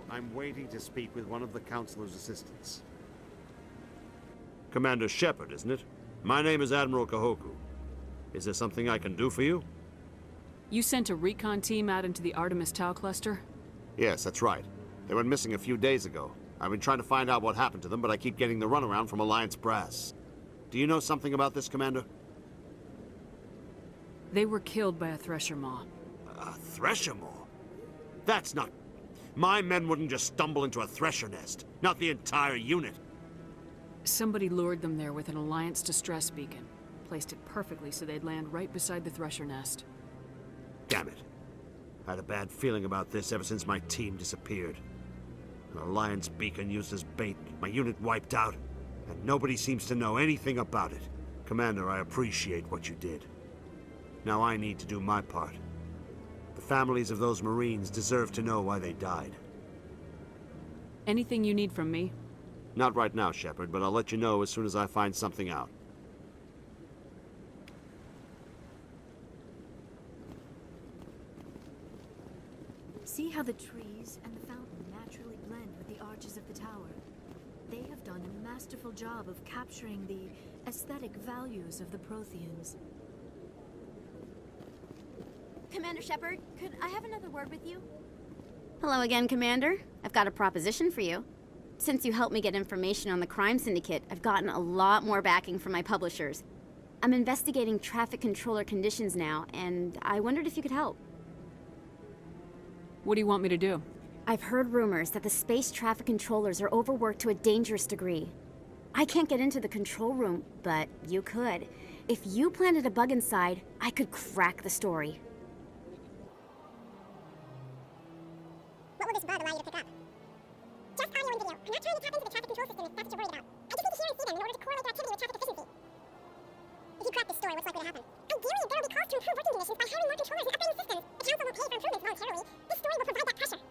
I'm waiting to speak with one of the Councilor's assistants. Commander Shepard, isn't it? My name is Admiral Kahoku. Is there something I can do for you? You sent a recon team out into the Artemis Tau cluster? Yes, that's right. They went missing a few days ago. I've been trying to find out what happened to them, but I keep getting the runaround from Alliance brass. Do you know something about this, Commander? They were killed by a Thresher Maw. A Thresher Maw? That's not... My men wouldn't just stumble into a Thresher nest. Not the entire unit. Somebody lured them there with an Alliance distress beacon. Placed it perfectly so they'd land right beside the Thresher nest. Damn it. I had a bad feeling about this ever since my team disappeared. An Alliance beacon used as bait, my unit wiped out, and nobody seems to know anything about it. Commander, I appreciate what you did. Now I need to do my part. The families of those Marines deserve to know why they died. Anything you need from me? Not right now, Shepard, but I'll let you know as soon as I find something out. See how the trees and the fountain naturally blend with the arches of the tower? They have done a masterful job of capturing the aesthetic values of the Protheans. Commander Shepard, could I have another word with you? Hello again, Commander. I've got a proposition for you. Since you helped me get information on the crime syndicate, I've gotten a lot more backing from my publishers. I'm investigating traffic controller conditions now, and I wondered if you could help. What do you want me to do? I've heard rumors that the space traffic controllers are overworked to a dangerous degree. I can't get into the control room, but you could. If you planted a bug inside, I could crack the story. What will this bug allow you to pick up? Just audio and video. I'm not trying to tap into the traffic control system if that's what you're worried about. I just need to hear and see them in order to correlate their activity with traffic efficiency. If you crack this story, what's likely to happen? Ideally, there will be costs to improve working conditions by hiring more controllers and updating systems. The council won't pay for improvements voluntarily. This story will provide that pressure.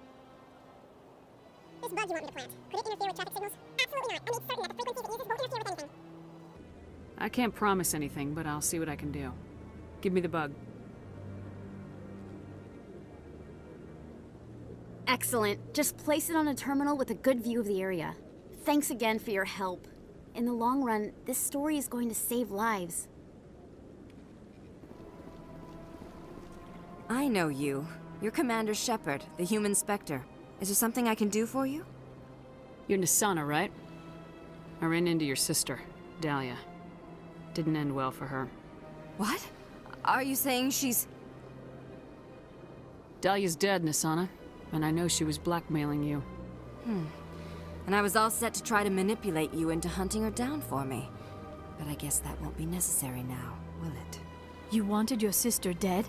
This bug you want me to plant, could it interfere with traffic signals? Absolutely not. I made certain that the frequencies it uses won't interfere with anything. I can't promise anything, but I'll see what I can do. Give me the bug. Excellent. Just place it on a terminal with a good view of the area. Thanks again for your help. In the long run, this story is going to save lives. I know you. You're Commander Shepard, the human Spectre. Is there something I can do for you? You're Nisana, right? I ran into your sister, Dahlia. Didn't end well for her. What? Are you saying she's... Dahlia's dead, Nisana. And I know she was blackmailing you. And I was all set to try to manipulate you into hunting her down for me. But I guess that won't be necessary now, will it? You wanted your sister dead?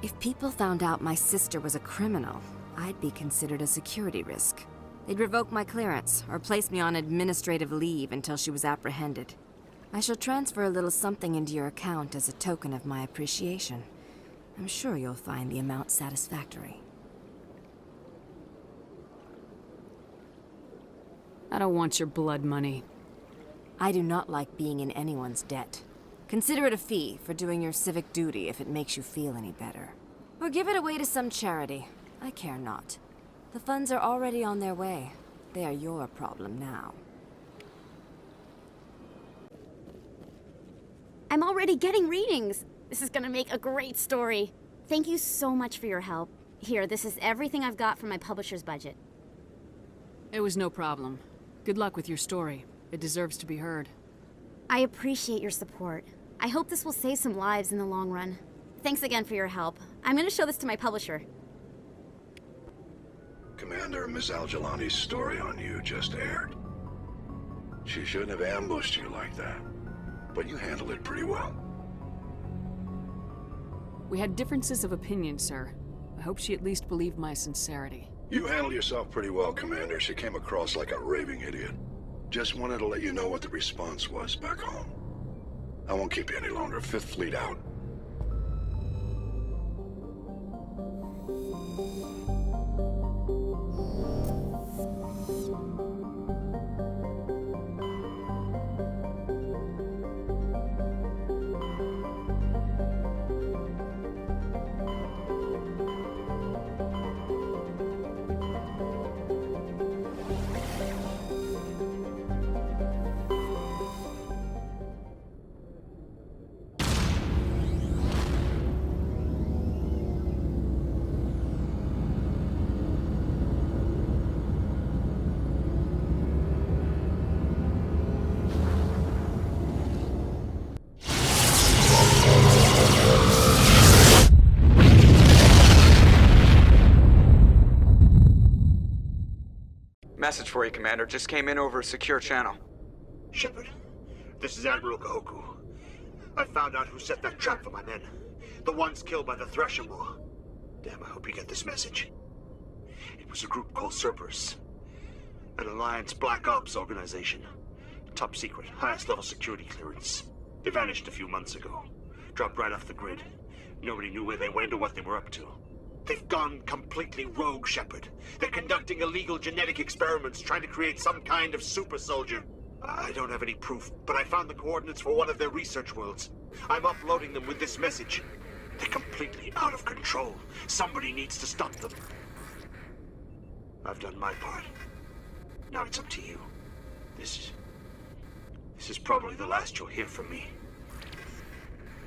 If people found out my sister was a criminal, I'd be considered a security risk. They'd revoke my clearance, or place me on administrative leave until she was apprehended. I shall transfer a little something into your account as a token of my appreciation. I'm sure you'll find the amount satisfactory. I don't want your blood money. I do not like being in anyone's debt. Consider it a fee for doing your civic duty if it makes you feel any better. Or give it away to some charity. I care not. The funds are already on their way. They are your problem now. I'm already getting readings. This is gonna make a great story. Thank you so much for your help. Here, this is everything I've got from my publisher's budget. It was no problem. Good luck with your story. It deserves to be heard. I appreciate your support. I hope this will save some lives in the long run. Thanks again for your help. I'm gonna show this to my publisher. Commander, Miss Al-Jalani's story on you just aired. She shouldn't have ambushed you like that, but you handled it pretty well. We had differences of opinion, sir. I hope she at least believed my sincerity. You handled yourself pretty well, Commander. She came across like a raving idiot. Just wanted to let you know what the response was back home. I won't keep you any longer. Fifth Fleet out. Message for you, Commander. Just came in over a secure channel. Shepard, this is Admiral Kahoku. I found out who set that trap for my men. The ones killed by the Thresher Maw. Damn, I hope you get this message. It was a group called Cerberus. An Alliance Black Ops organization. Top secret, highest level security clearance. They vanished a few months ago. Dropped right off the grid. Nobody knew where they went or what they were up to. They've gone completely rogue, Shepard. They're conducting illegal genetic experiments, trying to create some kind of super soldier. I don't have any proof, but I found the coordinates for one of their research worlds. I'm uploading them with this message. They're completely out of control. Somebody needs to stop them. I've done my part. Now it's up to you. This is probably the last you'll hear from me.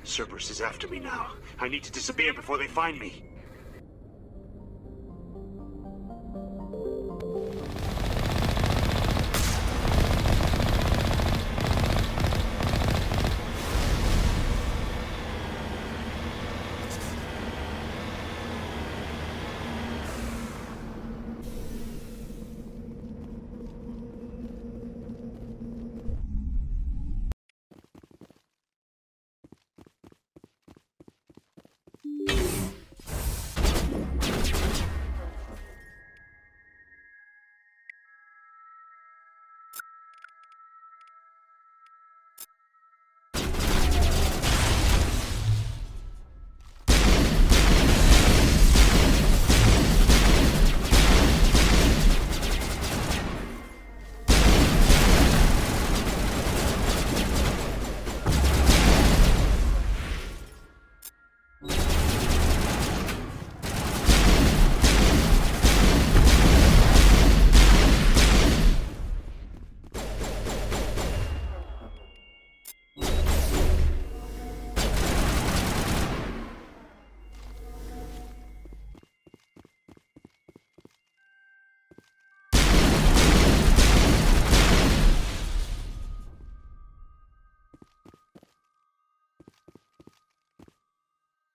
Cerberus is after me now. I need to disappear before they find me.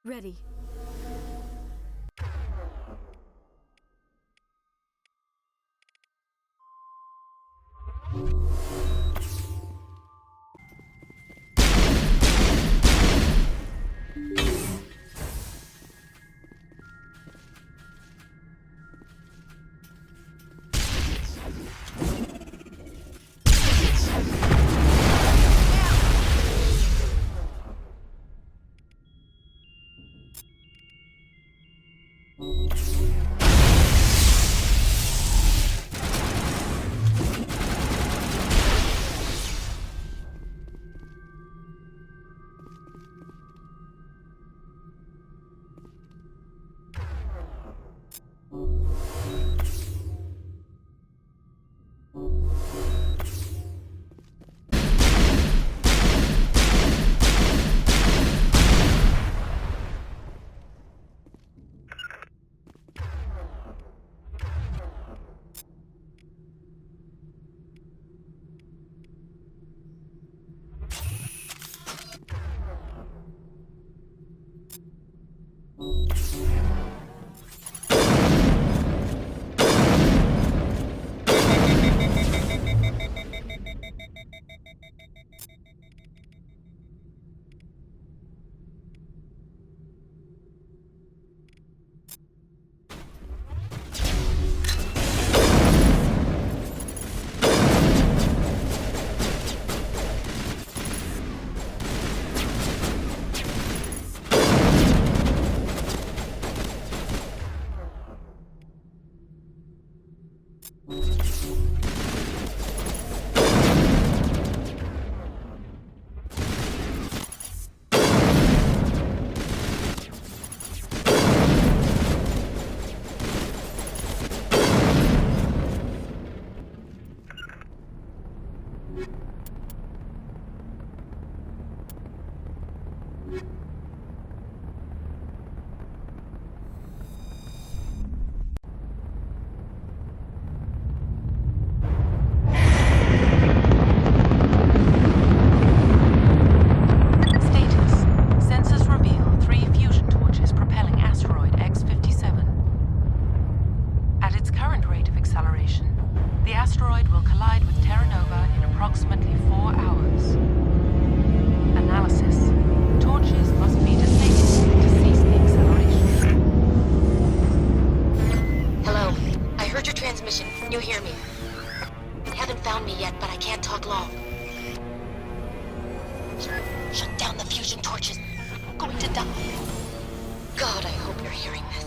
Ready. asteroid will collide with Terra Nova in approximately 4 hours. Analysis. Torches must be disabled to cease the acceleration. Hello. I heard your transmission. Can you hear me? They haven't found me yet, but I can't talk long. Shut down the fusion torches. I'm going to die. God, I hope you're hearing this.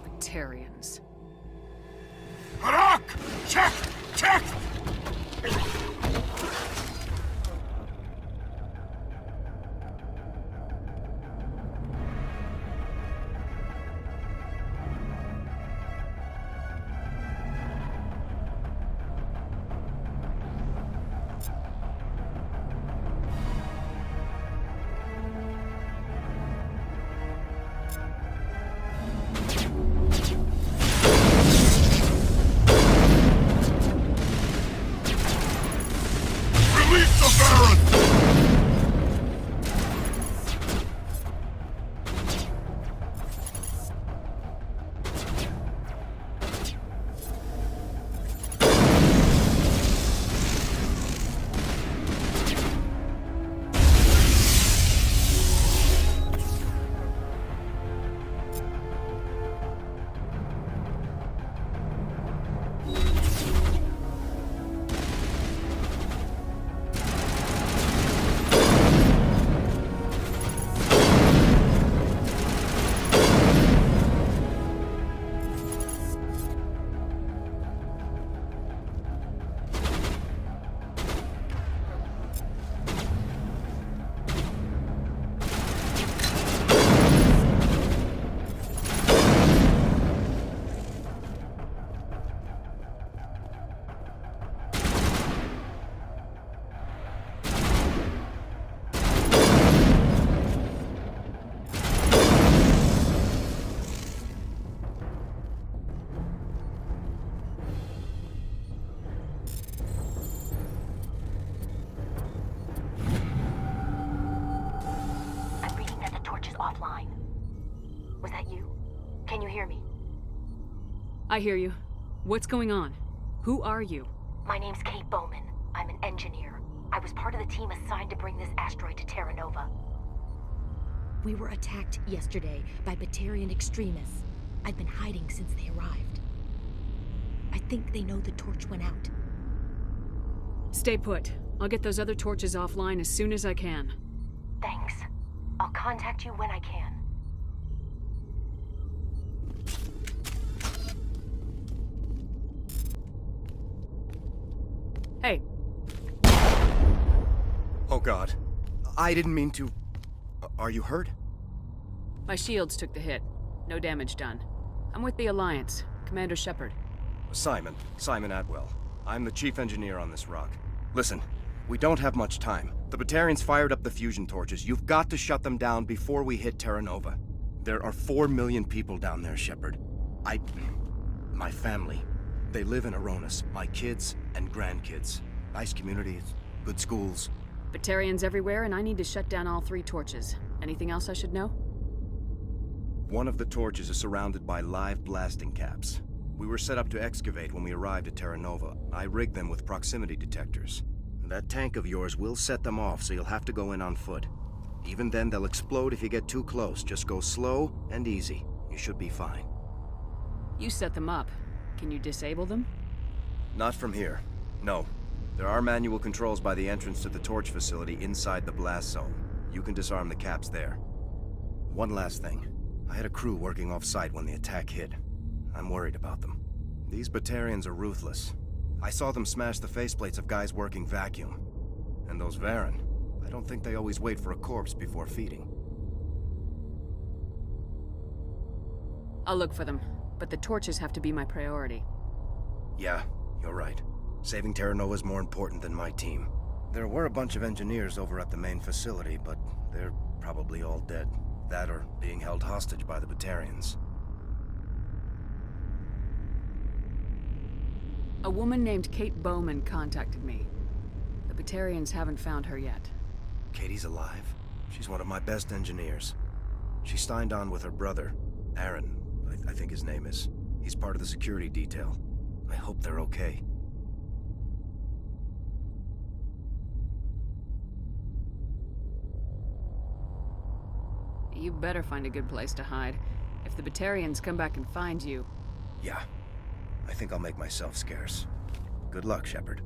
Batarians. Harak! Check! Check! Release the Baron! I'm reading that the torch is offline. Was that you? Can you hear me? I hear you. What's going on? Who are you? My name's Kate Bowman. I'm an engineer. I was part of the team assigned to bring this asteroid to Terra Nova. We were attacked yesterday by Batarian extremists. I've been hiding since they arrived. I think they know the torch went out. Stay put. I'll get those other torches offline as soon as I can. Thanks. I'll contact you when I can. Hey, Oh God. I didn't mean to... Are you hurt? my shields took the hit. No damage done. I'm with the Alliance. Commander Shepard. Simon Atwell. I'm the chief engineer on this rock. Listen, we don't have much time. The Batarians fired up the fusion torches. You've got to shut them down before we hit Terra Nova. There are 4 million people down there, Shepard. My family. They live in Aronis. My kids and grandkids. Nice communities, good schools. Batarians everywhere, and I need to shut down all 3 torches. Anything else I should know? One of the torches is surrounded by live blasting caps. We were set up to excavate when we arrived at Terra Nova. I rigged them with proximity detectors. That tank of yours will set them off, so you'll have to go in on foot. Even then, they'll explode if you get too close. Just go slow and easy. You should be fine. You set them up. Can you disable them? Not from here. No. There are manual controls by the entrance to the torch facility inside the blast zone. You can disarm the caps there. One last thing. I had a crew working off-site when the attack hit. I'm worried about them. These Batarians are ruthless. I saw them smash the faceplates of guys working vacuum. And those Varen, I don't think they always wait for a corpse before feeding. I'll look for them, but the torches have to be my priority. Yeah, you're right. Saving Terra Nova is more important than my team. There were a bunch of engineers over at the main facility, but they're probably all dead. That or being held hostage by the Batarians. A woman named Kate Bowman contacted me. The Batarians haven't found her yet. Katie's alive? She's one of my best engineers. She signed on with her brother, Aaron, I think his name is. He's part of the security detail. I hope they're okay. You better find a good place to hide. If the Batarians come back and find you... Yeah. I think I'll make myself scarce. Good luck, Shepard.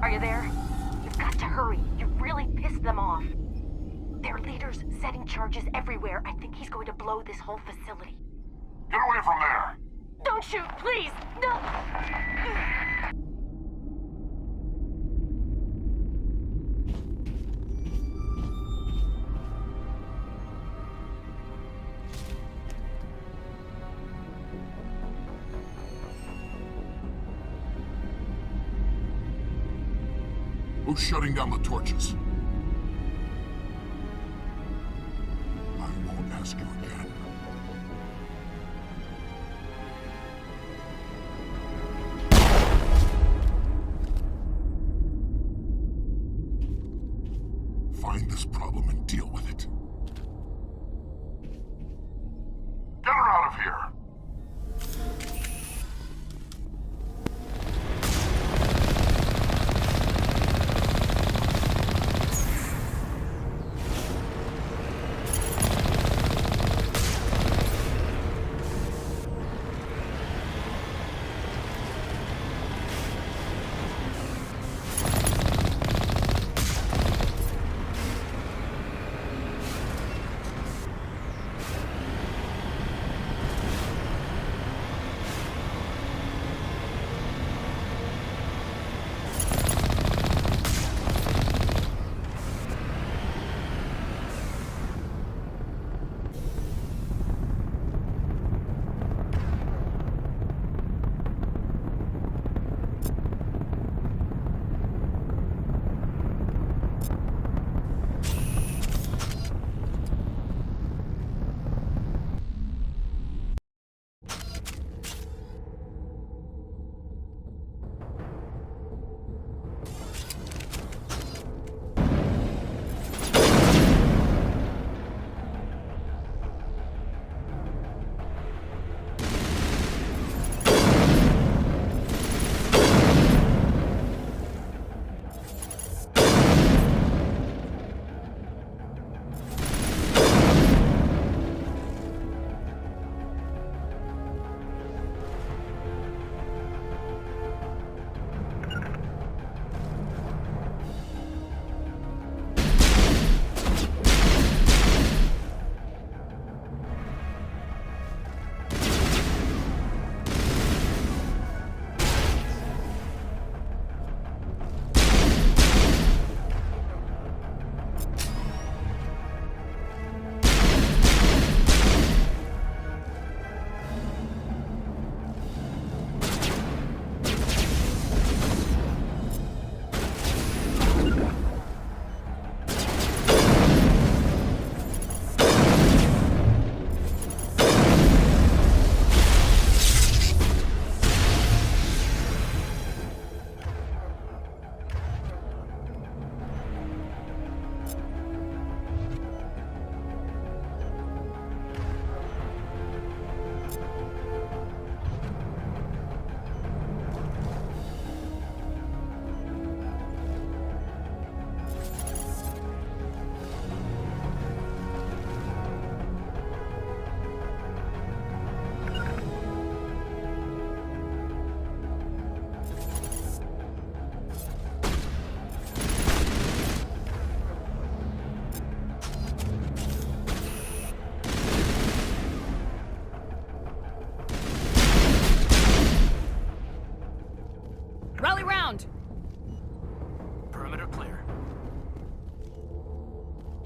Are you there? You've got to hurry. You really pissed them off. Their leader's setting charges everywhere. I think he's going to blow this whole facility. Get away from there! Don't shoot, please! No! Who's shutting down the torches? I won't ask you again. Find this problem and deal with it. Get her out of here!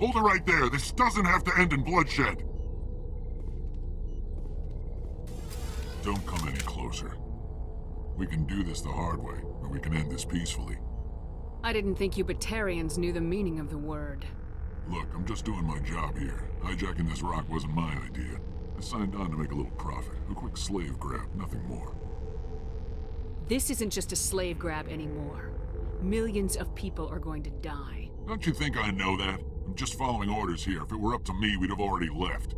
Hold it right there. This doesn't have to end in bloodshed. Don't come any closer. We can do this the hard way, or we can end this peacefully. I didn't think you Batarians knew the meaning of the word. Look, I'm just doing my job here. Hijacking this rock wasn't my idea. I signed on to make a little profit. A quick slave grab, nothing more. This isn't just a slave grab anymore. Millions of people are going to die. Don't you think I know that? I'm just following orders here. If it were up to me, we'd have already left.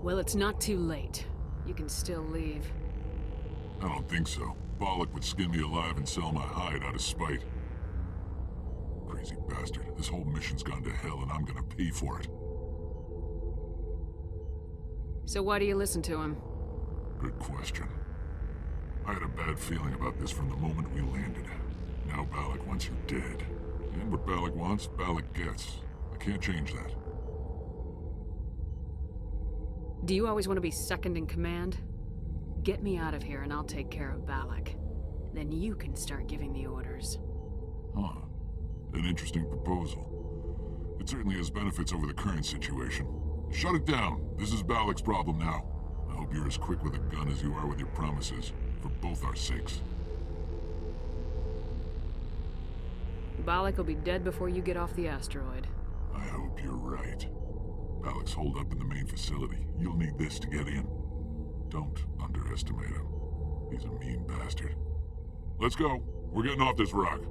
Well, it's not too late. You can still leave. I don't think so. Bollock would skin me alive and sell my hide out of spite. Crazy bastard. This whole mission's gone to hell and I'm gonna pay for it. So why do you listen to him? Good question. I had a bad feeling about this from the moment we landed. Now Bollock wants you dead. And what Bollock wants, Bollock gets. I can't change that. Do you always want to be second in command? Get me out of here and I'll take care of Balak. Then you can start giving the orders. Huh. An interesting proposal. It certainly has benefits over the current situation. Shut it down. This is Balak's problem now. I hope you're as quick with a gun as you are with your promises, for both our sakes. Balak will be dead before you get off the asteroid. I hope you're right. Balak's holed up in the main facility. You'll need this to get in. Don't underestimate him. He's a mean bastard. Let's go. We're getting off this rock.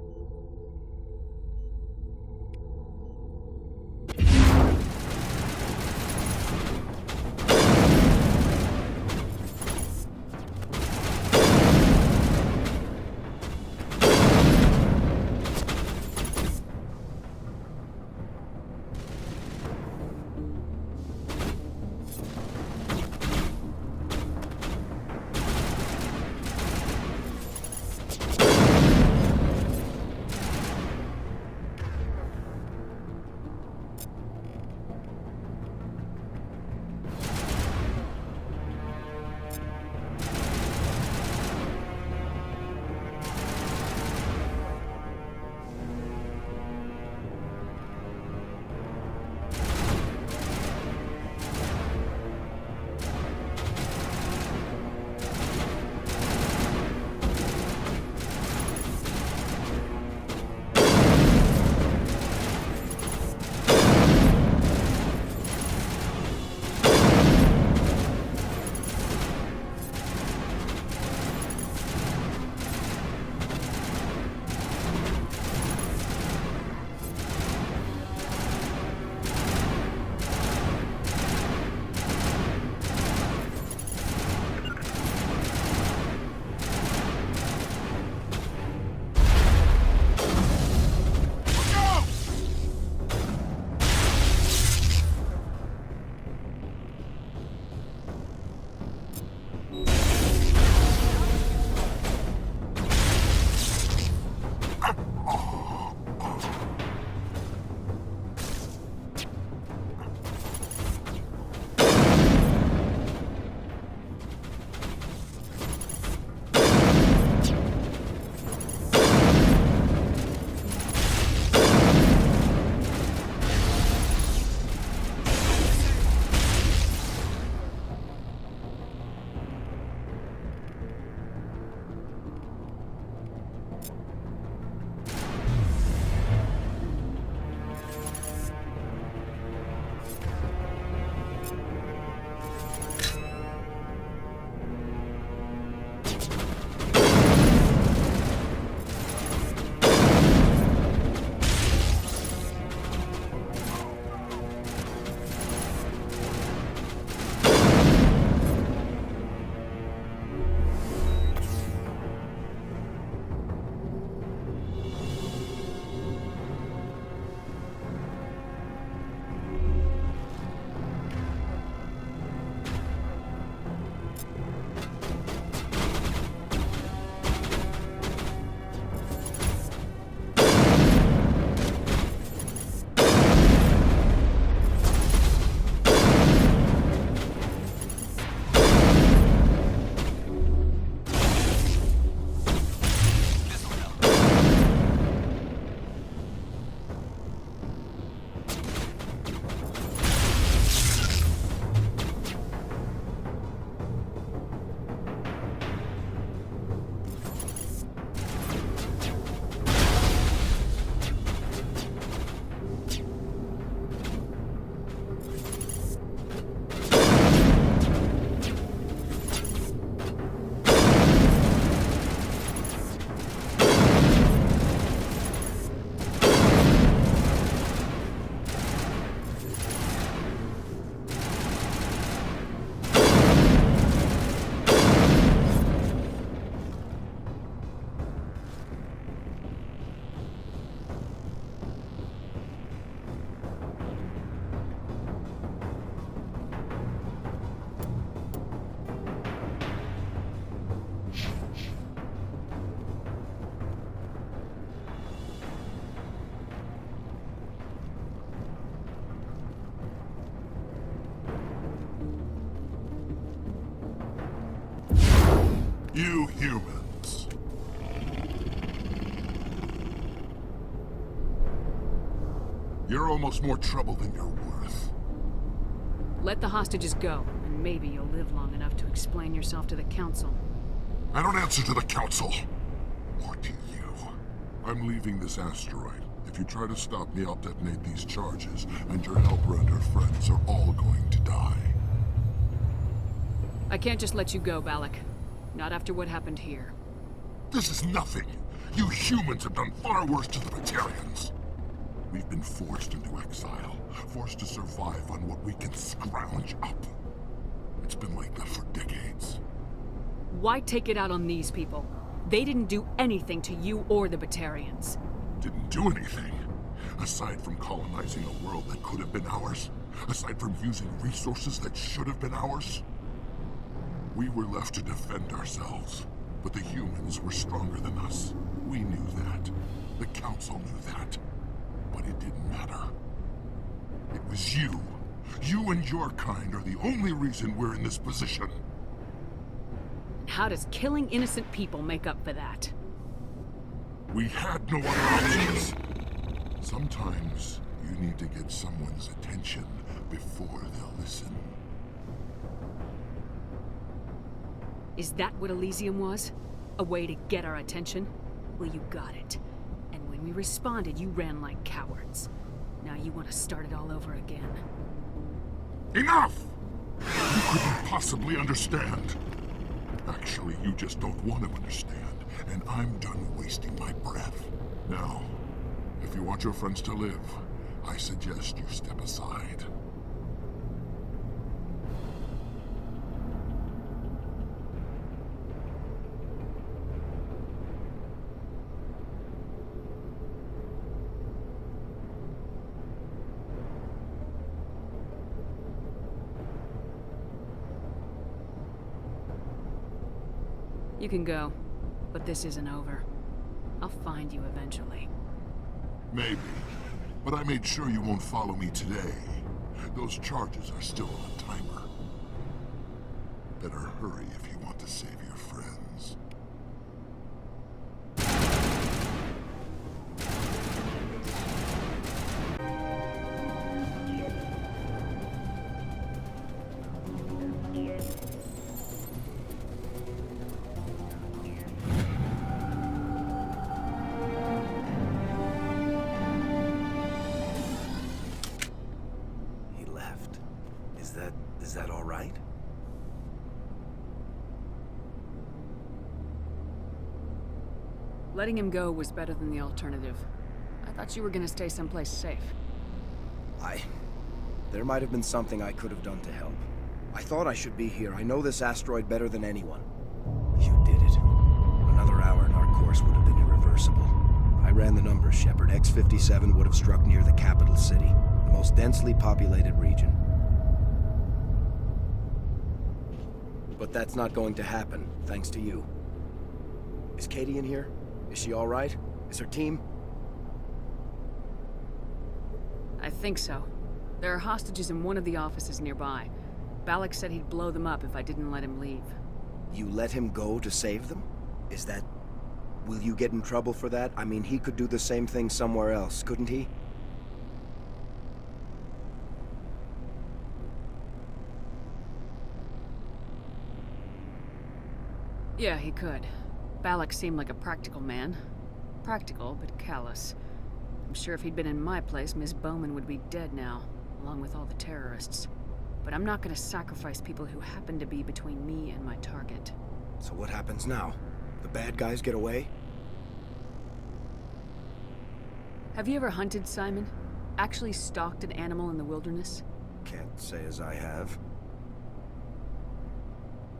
You're almost more trouble than you're worth. Let the hostages go, and maybe you'll live long enough to explain yourself to the Council. I don't answer to the Council. Or to you. I'm leaving this asteroid. If you try to stop me, I'll detonate these charges, and your helper and her friends are all going to die. I can't just let you go, Balak. Not after what happened here. This is nothing. You humans have done far worse to the Batarians. We've been forced into exile, forced to survive on what we can scrounge up. It's been like that for decades. Why take it out on these people? They didn't do anything to you or the Batarians. Didn't do anything. Aside from colonizing a world that could have been ours. Aside from using resources that should have been ours. We were left to defend ourselves. But the humans were stronger than us. We knew that. The Council knew that. But it didn't matter. It was you. You and your kind are the only reason we're in this position. How does killing innocent people make up for that? We had no other options. Sometimes you need to get someone's attention before they'll listen. Is that what Elysium was? A way to get our attention? Well, you got it. And when we responded, you ran like cowards. Now you want to start it all over again. Enough! You couldn't possibly understand. Actually, you just don't want to understand. And I'm done wasting my breath. Now, if you want your friends to live, I suggest you step aside. You can go, but this isn't over. I'll find you eventually. Maybe. But I made sure you won't follow me today. Those charges are still on a timer. Better hurry if you want to save your friends. Is that all right? Letting him go was better than the alternative. I thought you were gonna stay someplace safe. There might have been something I could have done to help. I thought I should be here. I know this asteroid better than anyone. You did it. Another hour and our course would have been irreversible. I ran the numbers, Shepard. X-57 would have struck near the capital city, the most densely populated region. But that's not going to happen, thanks to you. Is Katie in here? Is she all right? Is her team? I think so. There are hostages in one of the offices nearby. Balak said he'd blow them up if I didn't let him leave. You let him go to save them? Is that... Will you get in trouble for that? I mean, he could do the same thing somewhere else, couldn't he? Yeah, he could. Balak seemed like a practical man. Practical, but callous. I'm sure if he'd been in my place, Miss Bowman would be dead now, along with all the terrorists. But I'm not gonna sacrifice people who happen to be between me and my target. So what happens now? The bad guys get away? Have you ever hunted, Simon? Actually stalked an animal in the wilderness? Can't say as I have.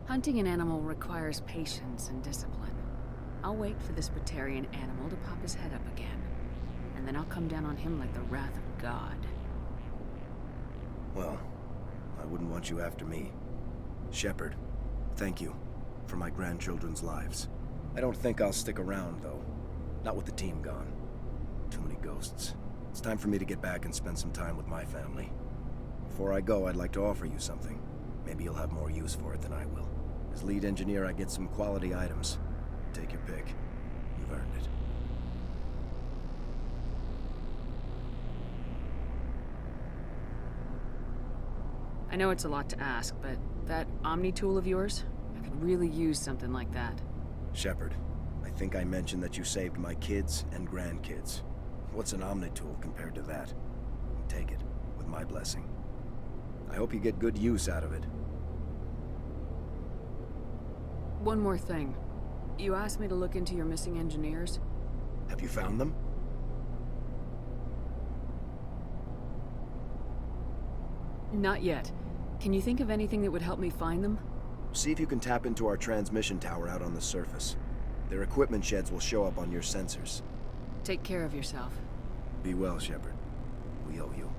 Hunting an animal requires patience and discipline. I'll wait for this Batarian animal to pop his head up again. And then I'll come down on him like the wrath of God. Well, I wouldn't want you after me. Shepard, thank you for my grandchildren's lives. I don't think I'll stick around, though. Not with the team gone. Too many ghosts. It's time for me to get back and spend some time with my family. Before I go, I'd like to offer you something. Maybe you'll have more use for it than I will. As lead engineer, I get some quality items. Take your pick. You've earned it. I know it's a lot to ask, but that Omni tool of yours, I could really use something like that. Shepard, I think I mentioned that you saved my kids and grandkids. What's an Omni tool compared to that? Take it, with my blessing. I hope you get good use out of it. One more thing. You asked me to look into your missing engineers. Have you found them? Not yet. Can you think of anything that would help me find them? See if you can tap into our transmission tower out on the surface. Their equipment sheds will show up on your sensors. Take care of yourself. Be well, Shepard. We owe you.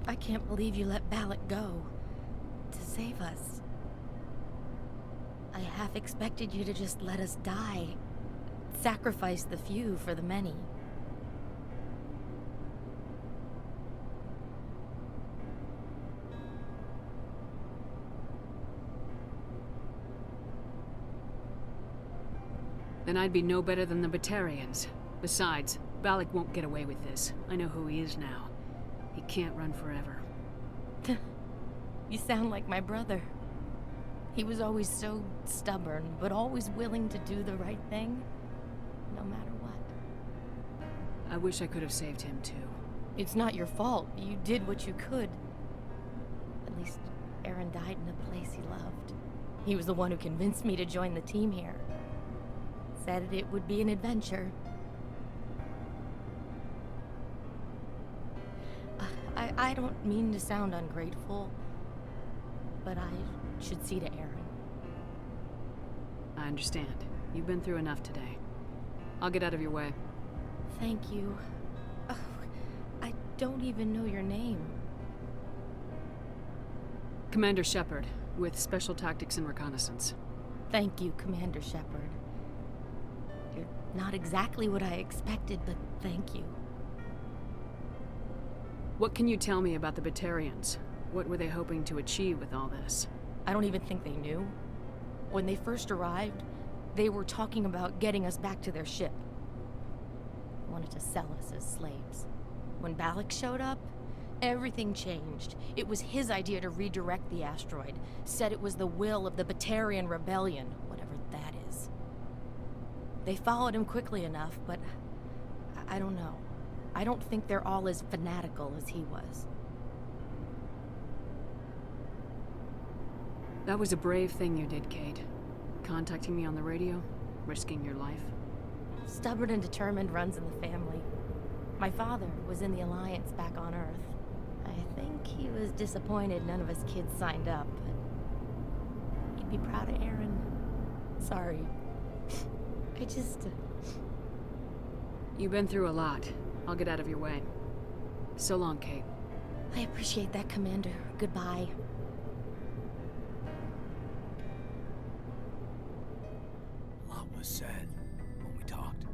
I can't believe you let Balak go. To save us. I half expected you to just let us die. Sacrifice the few for the many. Then I'd be no better than the Batarians. Besides, Balak won't get away with this. I know who he is now. He can't run forever. You sound like my brother. He was always so stubborn, but always willing to do the right thing, no matter what. I wish I could have saved him too. It's not your fault. You did what you could. At least Aaron died in a place he loved. He was the one who convinced me to join the team here. Said it would be an adventure. I don't mean to sound ungrateful, but I should see to Aaron. I understand. You've been through enough today. I'll get out of your way. Thank you. Oh, I don't even know your name. Commander Shepard, with Special Tactics and Reconnaissance. Thank you, Commander Shepard. You're not exactly what I expected, but thank you. What can you tell me about the Batarians? What were they hoping to achieve with all this? I don't even think they knew. When they first arrived, they were talking about getting us back to their ship. They wanted to sell us as slaves. When Balak showed up, everything changed. It was his idea to redirect the asteroid. Said it was the will of the Batarian Rebellion, whatever that is. They followed him quickly enough, but I don't know. I don't think they're all as fanatical as he was. That was a brave thing you did, Kate. Contacting me on the radio, risking your life. Stubborn and determined runs in the family. My father was in the Alliance back on Earth. I think he was disappointed none of us kids signed up, but he'd be proud of Aaron. Sorry. I just... You've been through a lot. I'll get out of your way. So long, Kate. I appreciate that, Commander. Goodbye. A lot was said when we talked.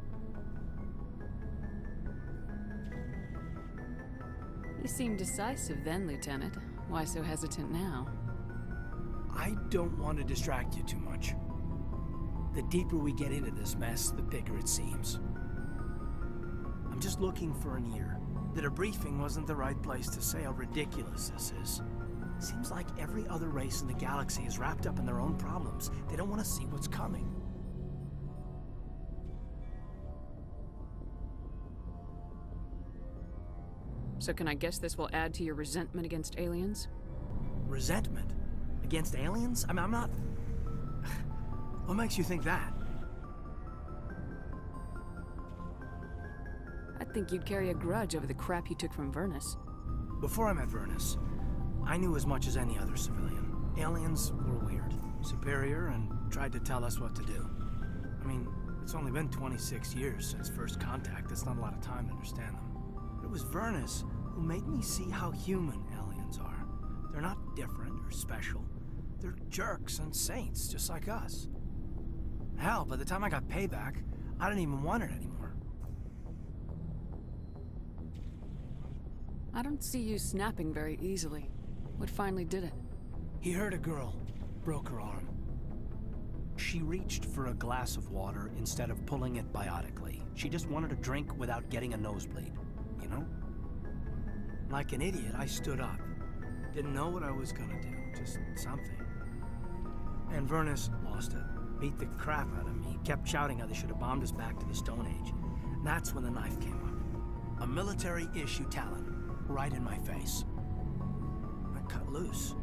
You seemed decisive then, Lieutenant. Why so hesitant now? I don't want to distract you too much. The deeper we get into this mess, the bigger it seems. I'm just looking for an ear. The debriefing wasn't the right place to say how ridiculous this is. Seems like every other race in the galaxy is wrapped up in their own problems. They don't want to see what's coming. So can I guess this will add to your resentment against aliens? Resentment? Against aliens? I'm not... What makes you think that? I think you'd carry a grudge over the crap you took from Vernus. Before I met Vernus, I knew as much as any other civilian. Aliens were weird, superior, and tried to tell us what to do. I mean, it's only been 26 years since first contact. That's not a lot of time to understand them. But it was Vernus who made me see how human aliens are. They're not different or special. They're jerks and saints, just like us. Hell, by the time I got payback, I didn't even want it anymore. I don't see you snapping very easily. What finally did it? He hurt a girl, broke her arm. She reached for a glass of water instead of pulling it biotically. She just wanted a drink without getting a nosebleed, you know? Like an idiot, I stood up. Didn't know what I was gonna do, just something. And Vernus lost it. Beat the crap out of me. Kept shouting how they should have bombed us back to the Stone Age. And that's when the knife came up. A military-issue talon, right in my face. I cut loose.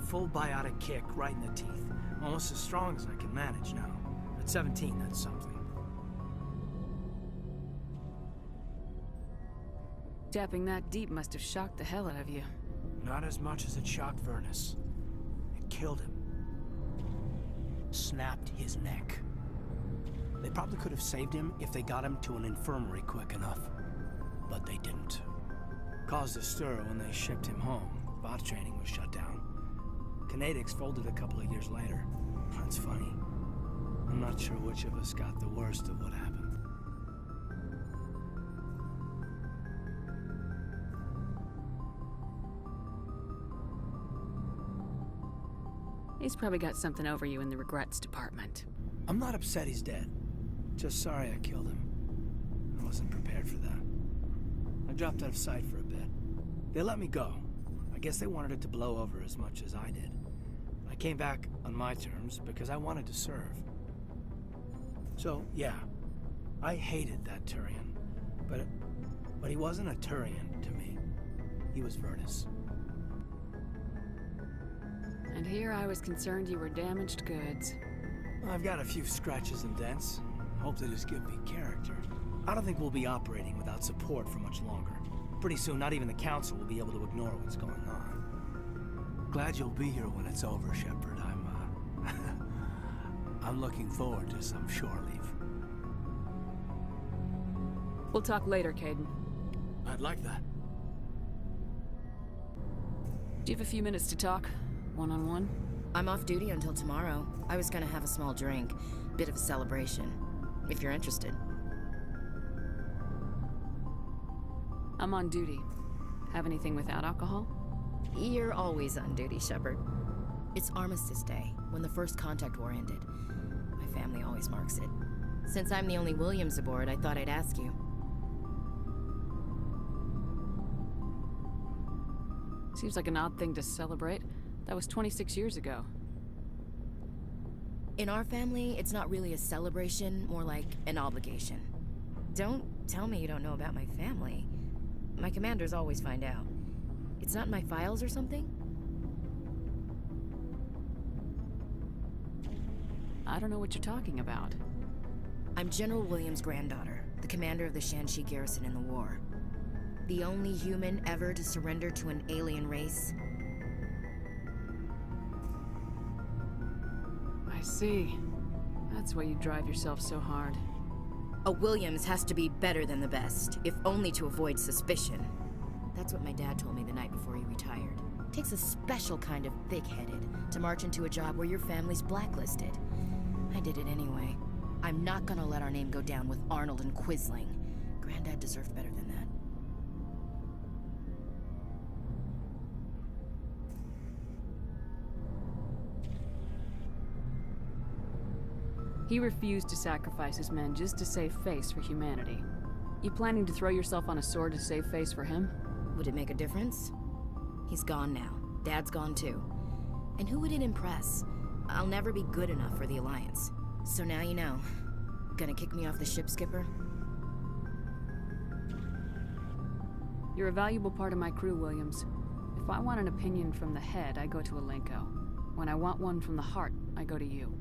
Full biotic kick right in the teeth. Almost as strong as I can manage now. At 17, that's something. Tapping that deep must have shocked the hell out of you. Not as much as it shocked Vernus. It killed him. Snapped his neck. They probably could have saved him if they got him to an infirmary quick enough. But they didn't. Caused a stir when they shipped him home. Bot training was shut down. Kinetics folded a couple of years later. That's funny. I'm not sure which of us got the worst of what happened. He's probably got something over you in the regrets department. I'm not upset he's dead. Just sorry I killed him. I wasn't prepared for that. I dropped out of sight for a bit. They let me go. I guess they wanted it to blow over as much as I did. I came back on my terms because I wanted to serve. So, yeah, I hated that Turian. But he wasn't a Turian to me. He was Vernus. And here I was concerned you were damaged goods. I've got a few scratches and dents. Hope they just give me character. I don't think we'll be operating without support for much longer. Pretty soon, not even the Council will be able to ignore what's going on. Glad you'll be here when it's over, Shepard. I'm looking forward to some shore leave. We'll talk later, Caden. I'd like that. Do you have a few minutes to talk? One-on-one? I'm off duty until tomorrow. I was gonna have a small drink. Bit of a celebration. If you're interested. I'm on duty. Have anything without alcohol? You're always on duty, Shepard. It's Armistice Day, when the first contact war ended. My family always marks it. Since I'm the only Williams aboard, I thought I'd ask you. Seems like an odd thing to celebrate. That was 26 years ago. In our family, it's not really a celebration, more like an obligation. Don't tell me you don't know about my family. My commanders always find out. It's not in my files or something? I don't know what you're talking about. I'm General Williams' granddaughter, the commander of the Shanxi garrison in the war. The only human ever to surrender to an alien race. I see. That's why you drive yourself so hard. A Williams has to be better than the best, if only to avoid suspicion. That's what my dad told me the night before he retired. Takes a special kind of thick-headed to march into a job where your family's blacklisted. I did it anyway. I'm not gonna let our name go down with Arnold and Quisling. Granddad deserved better than that. He refused to sacrifice his men just to save face for humanity. You planning to throw yourself on a sword to save face for him? Would it make a difference? He's gone now. Dad's gone too. And who would it impress? I'll never be good enough for the Alliance. So now you know. Gonna kick me off the ship, Skipper? You're a valuable part of my crew, Williams. If I want an opinion from the head, I go to Alenko. When I want one from the heart, I go to you.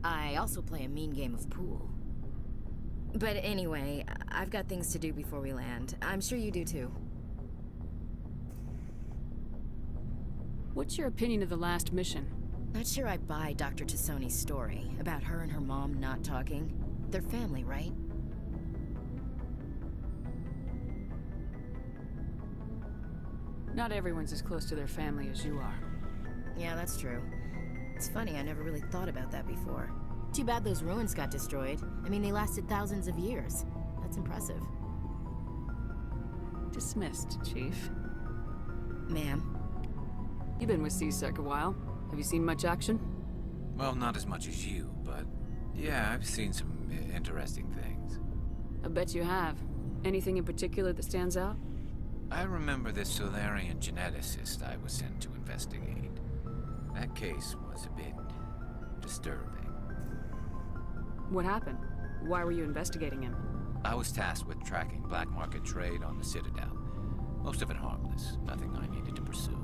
I also play a mean game of pool. But anyway, I've got things to do before we land. I'm sure you do too. What's your opinion of the last mission? Not sure I buy Dr. Tassoni's story about her and her mom not talking. They're family, right? Not everyone's as close to their family as you are. Yeah, that's true. It's funny, I never really thought about that before. Too bad those ruins got destroyed. I mean, they lasted thousands of years. That's impressive. Dismissed, Chief. Ma'am? You've been with CSEC a while. Have you seen much action? Well, not as much as you, but yeah, I've seen some interesting things. I bet you have. Anything in particular that stands out? I remember this Solarian geneticist I was sent to investigate. That case was a bit disturbing. What happened? Why were you investigating him? I was tasked with tracking black market trade on the Citadel. Most of it harmless, nothing I needed to pursue.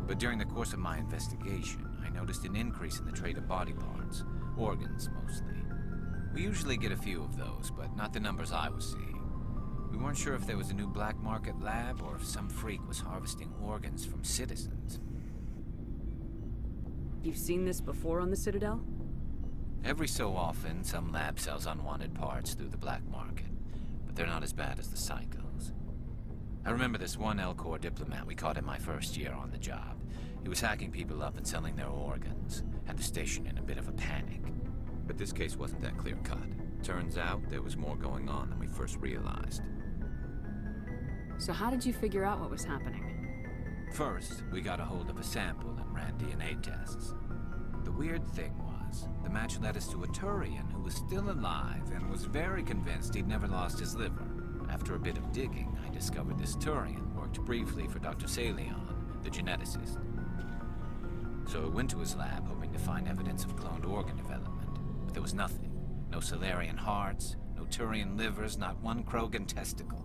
But during the course of my investigation, I noticed an increase in the trade of body parts, organs mostly. We usually get a few of those, but not the numbers I was seeing. We weren't sure if there was a new black market lab or if some freak was harvesting organs from citizens. You've seen this before on the Citadel? Every so often, some lab sells unwanted parts through the black market, but they're not as bad as the psychos. I remember this one L-Corps diplomat we caught in my first year on the job. He was hacking people up and selling their organs, had the station in a bit of a panic. But this case wasn't that clear-cut. Turns out there was more going on than we first realized. So how did you figure out what was happening? First, we got a hold of a sample and ran DNA tests. The weird thing was, the match led us to a Turian who was still alive and was very convinced he'd never lost his liver. After a bit of digging, I discovered this Turian worked briefly for Dr. Salion, the geneticist. So I went to his lab hoping to find evidence of cloned organ development, but there was nothing. No Solarian hearts, no Turian livers, not one Krogan testicle.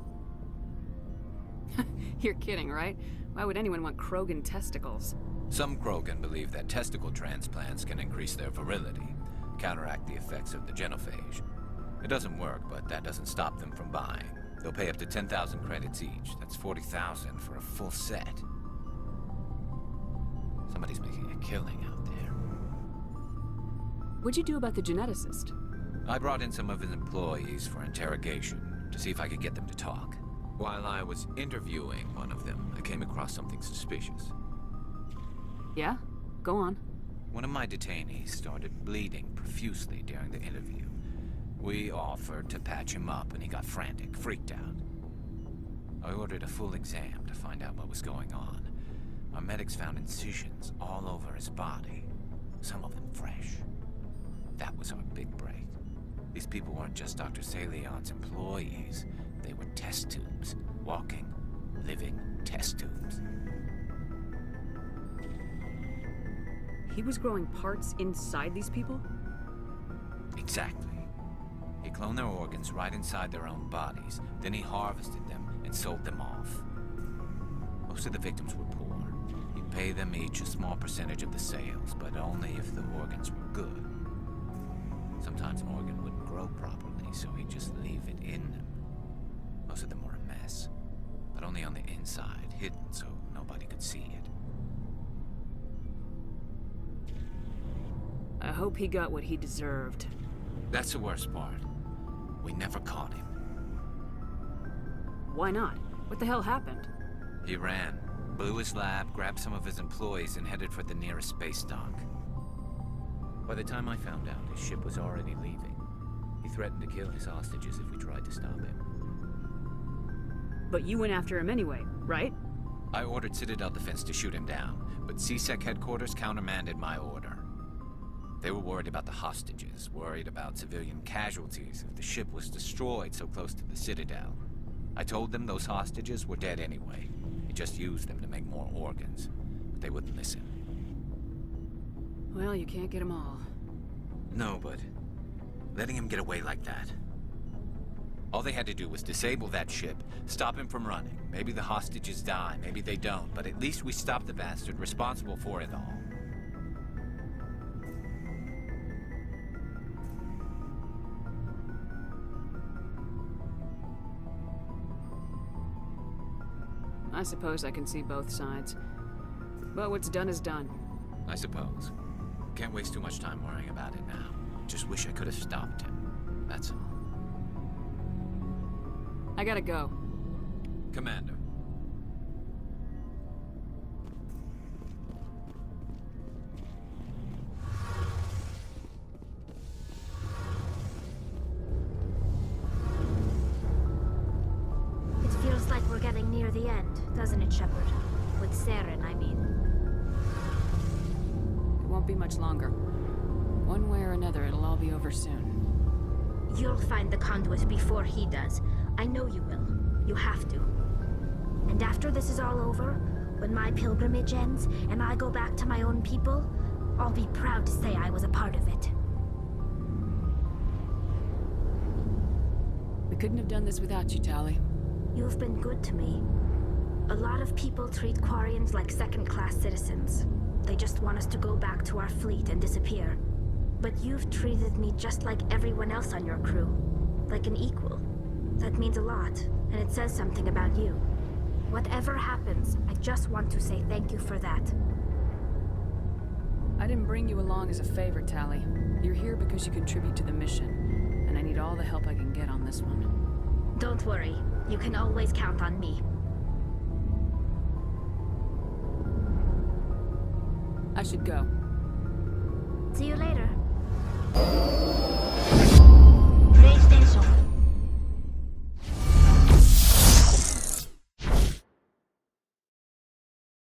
You're kidding, right? Why would anyone want Krogan testicles? Some Krogan believe that testicle transplants can increase their virility, counteract the effects of the genophage. It doesn't work, but that doesn't stop them from buying. They'll pay up to 10,000 credits each. That's 40,000 for a full set. Somebody's making a killing out there. What'd you do about the geneticist? I brought in some of his employees for interrogation to see if I could get them to talk. While I was interviewing one of them, I came across something suspicious. Yeah? Go on. One of my detainees started bleeding profusely during the interview. We offered to patch him up and he got frantic, freaked out. I ordered a full exam to find out what was going on. Our medics found incisions all over his body, some of them fresh. That was our big break. These people weren't just Dr. Salion's employees. They were test tubes. Walking, living test tubes. He was growing parts inside these people? Exactly. He cloned their organs right inside their own bodies. Then he harvested them and sold them off. Most of the victims were poor. He'd pay them each a small percentage of the sales, but only if the organs were good. Sometimes an organ wouldn't grow properly, so he'd just leave it in them. Most of them were a mess, but only on the inside, hidden so nobody could see it. I hope he got what he deserved. That's the worst part. We never caught him. Why not? What the hell happened? He ran, blew his lab, grabbed some of his employees, and headed for the nearest space dock. By the time I found out, his ship was already leaving. He threatened to kill his hostages if we tried to stop him. But you went after him anyway, right? I ordered Citadel Defense to shoot him down, but CSEC headquarters countermanded my order. They were worried about the hostages, worried about civilian casualties if the ship was destroyed so close to the Citadel. I told them those hostages were dead anyway. He just used them to make more organs, but they wouldn't listen. Well, you can't get them all. No, but letting him get away like that. All they had to do was disable that ship, stop him from running. Maybe the hostages die, maybe they don't, but at least we stopped the bastard responsible for it all. I suppose I can see both sides. But what's done is done. I suppose. Can't waste too much time worrying about it now. Just wish I could have stopped him. That's all. I gotta go. Commander. wasn't it, Shepard? With Saren, I mean. It won't be much longer. One way or another, it'll all be over soon. You'll find the conduit before he does. I know you will. You have to. And after this is all over, when my pilgrimage ends and I go back to my own people, I'll be proud to say I was a part of it. We couldn't have done this without you, Tali. You've been good to me. A lot of people treat Quarians like second-class citizens. They just want us to go back to our fleet and disappear. But you've treated me just like everyone else on your crew. Like an equal. That means a lot, and it says something about you. Whatever happens, I just want to say thank you for that. I didn't bring you along as a favor, Tali. You're here because you contribute to the mission, and I need all the help I can get on this one. Don't worry. You can always count on me. I should go. See you later.